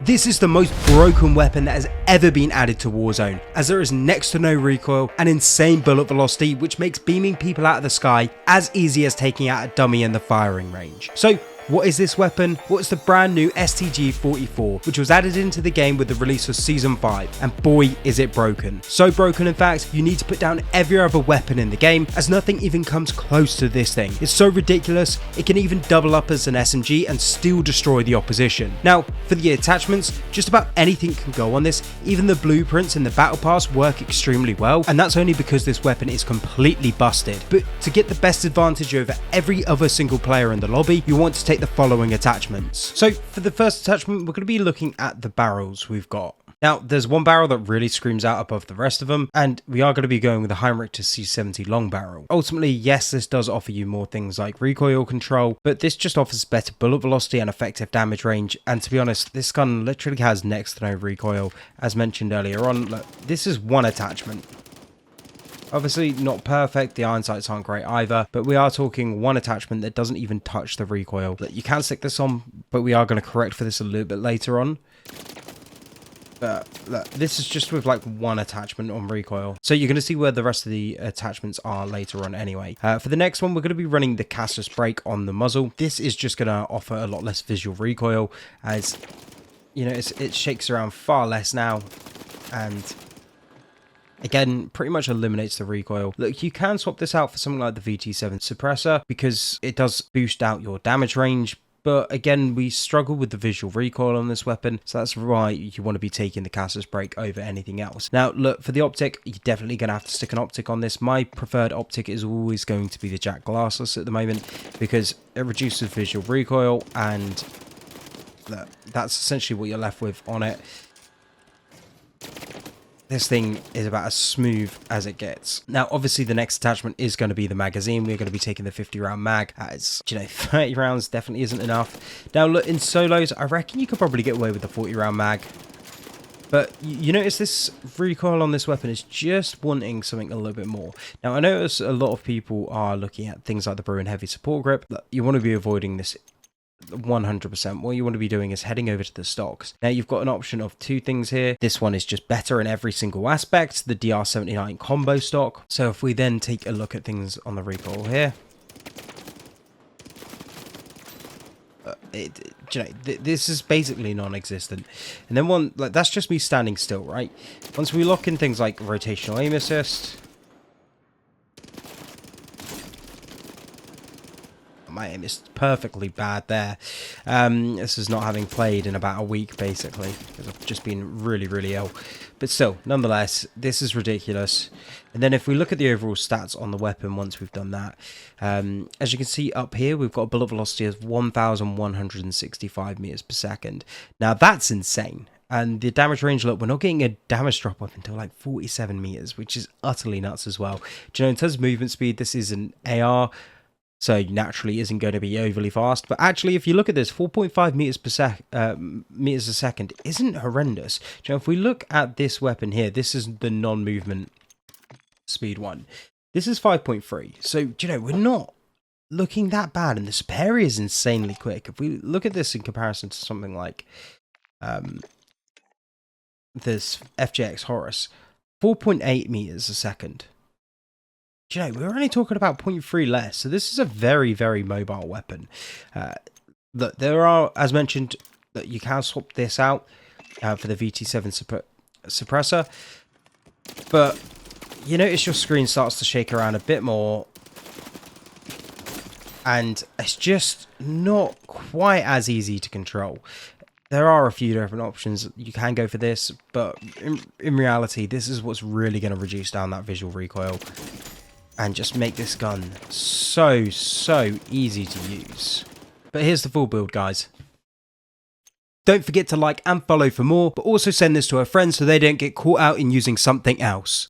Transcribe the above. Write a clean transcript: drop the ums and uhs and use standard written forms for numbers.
This is the most broken weapon that has ever been added to Warzone, as there is next to no recoil and insane bullet velocity, which makes beaming people out of the sky as easy as taking out a dummy in the firing range. So what is this weapon? Well, it's the brand new STG44, which was added into the game with the release of Season 5, and boy is it broken. So broken in fact, you need to put down every other weapon in the game, as nothing even comes close to this thing. It's so ridiculous, it can even double up as an SMG and still destroy the opposition. Now, for the attachments, just about anything can go on this, even the blueprints in the battle pass work extremely well, and that's only because this weapon is completely busted. But to get the best advantage over every other single player in the lobby, you want to take the following attachments. So for the first attachment, we're going to be looking at the barrels we've got. Now, there's one barrel that really screams out above the rest of them, and we are going to be going with the Heinrichter C70 Long Barrel. Ultimately, yes, this does offer you more things like recoil control, but this just offers better bullet velocity and effective damage range, and to be honest, this gun literally has next to no recoil. As mentioned earlier on, look, this is one attachment. Obviously not perfect, the iron sights aren't great either, but we are talking one attachment that doesn't even touch the recoil. You can stick this on, but we are going to correct for this a little bit later on. But look, this is just with like one attachment on recoil. So you're going to see where the rest of the attachments are later on anyway. For the next one, we're going to be running the Casus Brake on the muzzle. This is just going to offer a lot less visual recoil, as you know, it shakes around far less now, and again, pretty much eliminates the recoil. Look, you can swap this out for something like the VT7 suppressor because it does boost out your damage range. But again, we struggle with the visual recoil on this weapon, so that's why you want to be taking the Casus Brake over anything else. Now, look, for the optic, you're definitely going to have to stick an optic on this. My preferred optic is always going to be the Jack Glassless at the moment, because it reduces visual recoil, and look, that's essentially what you're left with on it. This thing is about as smooth as it gets. Now, obviously, the next attachment is going to be the magazine. We're going to be taking the 50-round mag, as, you know, 30 rounds definitely isn't enough. Now, look, in solos, I reckon you could probably get away with the 40-round mag. But you notice this recoil on this weapon is just wanting something a little bit more. Now, I notice a lot of people are looking at things like the Bruin Heavy Support Grip. Look, you want to be avoiding this 100%. What you want to be doing is heading over to the stocks. Now, you've got an option of two things here. This one is just better in every single aspect, the DR79 combo stock. So if we then take a look at things on the recoil here, you know, this is basically non-existent. And then that's just me standing still, right? Once we lock in things like rotational aim assist, my aim is perfectly bad there. This is not having played in about a week, basically, because I've just been really ill. But still, nonetheless, this is ridiculous. And then if we look at the overall stats on the weapon once we've done that, as you can see up here, we've got a bullet velocity of 1,165 meters per second. Now, that's insane. And the damage range, look, we're not getting a damage drop up until like 47 meters, which is utterly nuts as well. Do you know, in terms of movement speed, this is an AR, so naturally isn't going to be overly fast. But actually, if you look at this, 4.5 meters a second isn't horrendous. You know, if we look at this weapon here, this is the non-movement speed one. This is 5.3. So, you know, we're not looking that bad. And the spare is insanely quick. If we look at this in comparison to something like this FJX Horus, 4.8 meters a second. You know, we're only talking about 0.3 less, so this is a very mobile weapon. Look, there are, as mentioned, that you can swap this out for the VT7 suppressor, but you notice your screen starts to shake around a bit more, and it's just not quite as easy to control. There are a few different options. You can go for this, but in reality, this is what's really going to reduce down that visual recoil and just make this gun so easy to use. But here's the full build, guys. Don't forget to like and follow for more, but also send this to a friend so they don't get caught out in using something else.